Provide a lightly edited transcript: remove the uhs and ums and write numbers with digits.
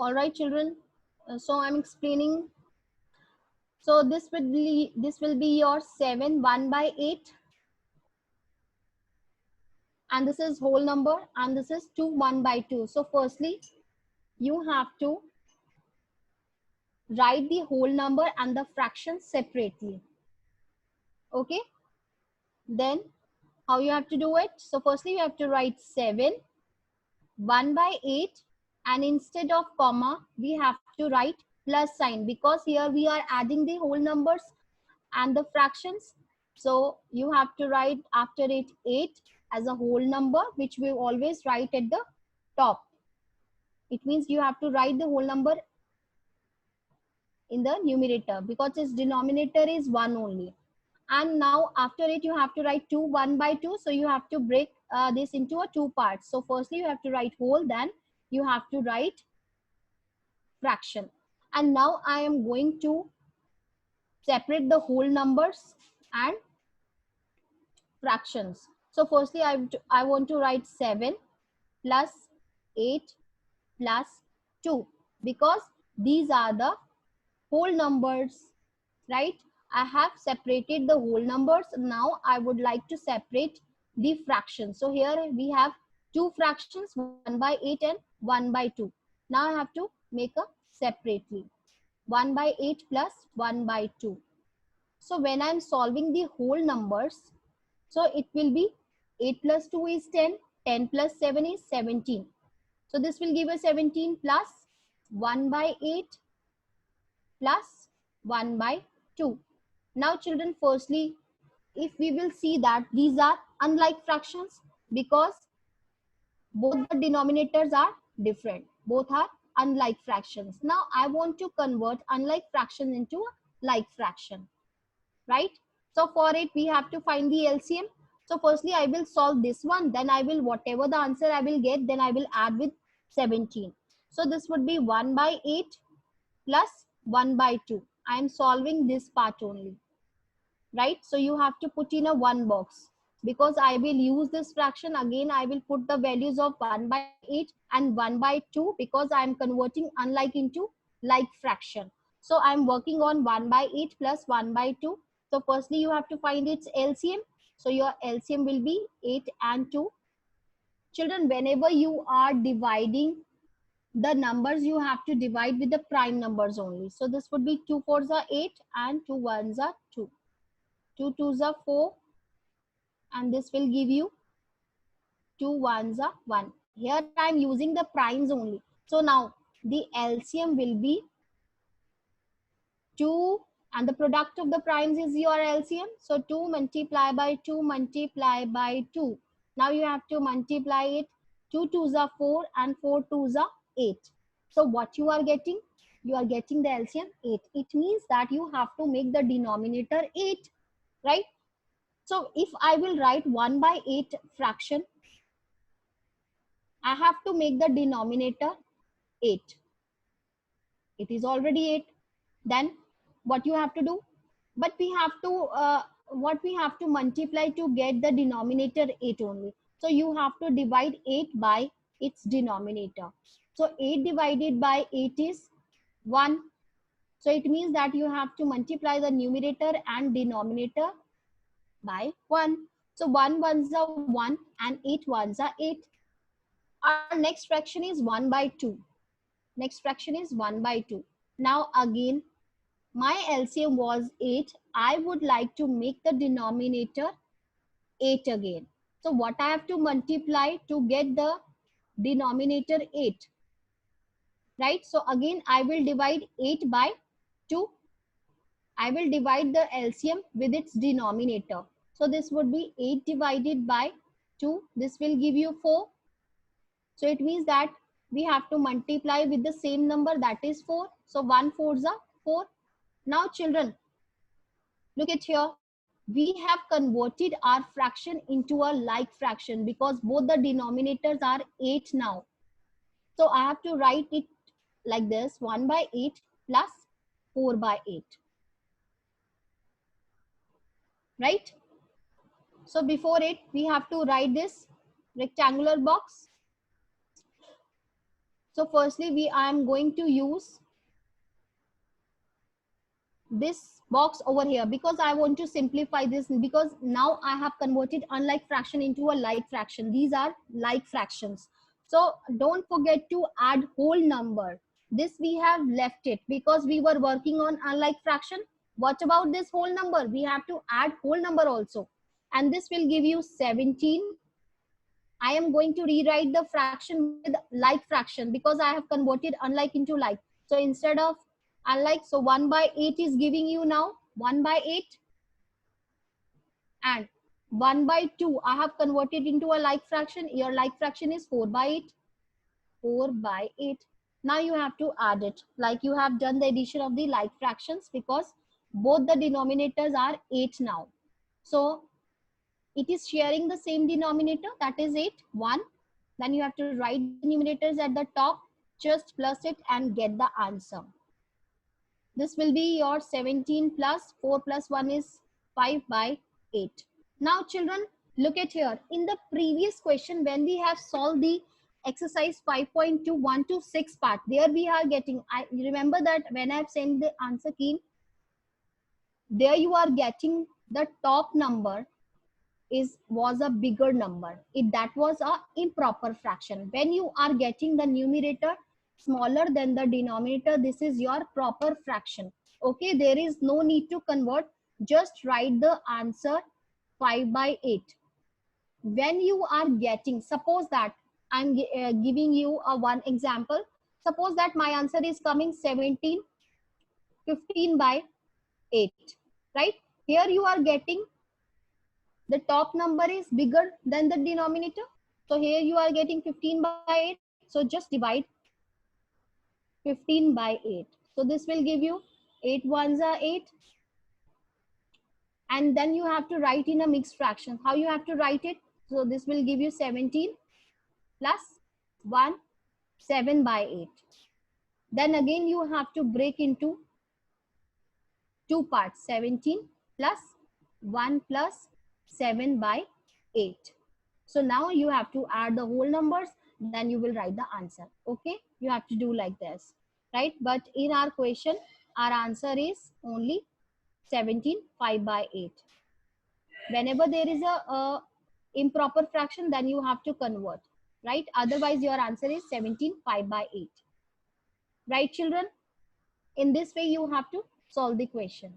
All right, children. So I'm explaining. So this will be your 7 1 by 8, and this is whole number, and this is 2 1 by 2. So firstly, you have to write the whole number and the fraction separately. Okay. Then how you have to do it? So firstly, you have to write 7 1 by 8, and instead of comma, we have to write plus sign, because here we are adding the whole numbers and the fractions. So you have to write after it 8 as a whole number, which we always write at the top. It means you have to write the whole number in the numerator, because its denominator is 1 only. And now after it you have to write 2 1 by 2. So you have to break this into a two parts. So firstly you have to write whole, then you have to write fraction. And now I am going to separate the whole numbers and fractions. So firstly I want to write 7 plus 8 plus 2, because these are the whole numbers, right? I have separated the whole numbers. Now I would like to separate the fractions. So here we have two fractions, 1 by 8 and 1 by 2. Now I have to make a separately 1 by 8 plus 1 by 2. So when I'm solving the whole numbers, so it will be 8 plus 2 is 10, 10 plus 7 is 17. So this will give us 17 plus 1 by 8 plus 1 by 2. Now children, firstly, if we will see that these are unlike fractions, because both the denominators are different. Both are unlike fractions. Now I want to convert unlike fraction into a like fraction, right? So for it, we have to find the LCM. So firstly, I will solve this one. Then I will, whatever the answer I will get, then I will add with 17. So this would be 1 by 8 plus 1 by 2. I am solving this part only, right? So you have to put in a one box, because I will use this fraction again. I will put the values of 1 by 8 and 1 by 2, because I am converting unlike into like fraction. So I am working on 1 by 8 plus 1 by 2. So firstly you have to find its LCM. So your LCM will be 8 and 2. Children, whenever you are dividing the numbers, you have to divide with the prime numbers only. So this would be 2 4s are 8 and 2 1s are 2. 2 2s are 4, and this will give you 2 1s are 1. Here I am using the primes only. So now the LCM will be 2, and the product of the primes is your LCM. So 2 multiply by 2 multiply by 2. Now you have to multiply it. 2 2s are 4 and 4 2s are 8. So what you are getting? You are getting the LCM 8. It means that you have to make the denominator 8, right? So if I will write 1 by 8 fraction, I have to make the denominator 8. It is already 8. Then what you have to do? But we have to, what we have to multiply to get the denominator 8 only. So you have to divide 8 by its denominator. So 8 divided by 8 is 1. So it means that you have to multiply the numerator and denominator by 1. So 1 ones are 1 and 8 ones are 8. Our next fraction is 1 by 2. Next fraction is 1 by 2. Now again, my LCM was 8. I would like to make the denominator 8 again. So what I have to multiply to get the denominator 8, right? So again, I will divide 8 by 2. I will divide the LCM with its denominator. So this would be 8 divided by 2. This will give you 4. So it means that we have to multiply with the same number, that is 4. So 1 4s are 4. Now children, look at here. We have converted our fraction into a like fraction, because both the denominators are 8 now. So I have to write it like this: 1 by 8 plus 4 by 8. Right? So before it, we have to write this rectangular box. So firstly, I am going to use this box over here because I want to simplify this, because now I have converted unlike fraction into a like fraction. These are like fractions. So don't forget to add whole number. This we have left it because we were working on unlike fraction. What about this whole number? We have to add whole number also. And this will give you 17. I am going to rewrite the fraction with like fraction because I have converted unlike into like. So instead of unlike, so 1 by 8 is giving you now 1 by 8, and 1 by 2 I have converted into a like fraction. Your like fraction is 4 by 8. 4 by 8. Now you have to add it like you have done the addition of the like fractions, because both the denominators are 8 now. So it is sharing the same denominator, that is 8, 1. Then you have to write the numerators at the top, just plus it and get the answer. This will be your 17 plus 4 plus 1 is 5 by 8. Now children, look at here. In the previous question, when we have solved the exercise 5.2 1 to 6 part, there we are getting, I remember that when I have sent the answer key, there you are getting the top number was a bigger number. If that was a improper fraction. When you are getting the numerator smaller than the denominator, this is your proper fraction. Okay, there is no need to convert. Just write the answer 5 by 8. When you are getting, suppose that I'm giving you a one example. Suppose that my answer is coming 17, 15 by 8, right? Here you are getting the top number is bigger than the denominator. So here you are getting 15 by 8. So just divide 15 by 8. So this will give you 8 ones are 8. And then you have to write in a mixed fraction. How you have to write it? So this will give you 17 plus 1, 7 by 8. Then again you have to break into two parts, 17 plus 1 plus 7 by 8. So now you have to add the whole numbers, then you will write the answer. Okay, you have to do like this, right? But in our question, our answer is only 17, 5 by 8. Whenever there is a improper fraction, then you have to convert, right? Otherwise your answer is 17, 5 by 8. Right children? In this way you have to solve the question.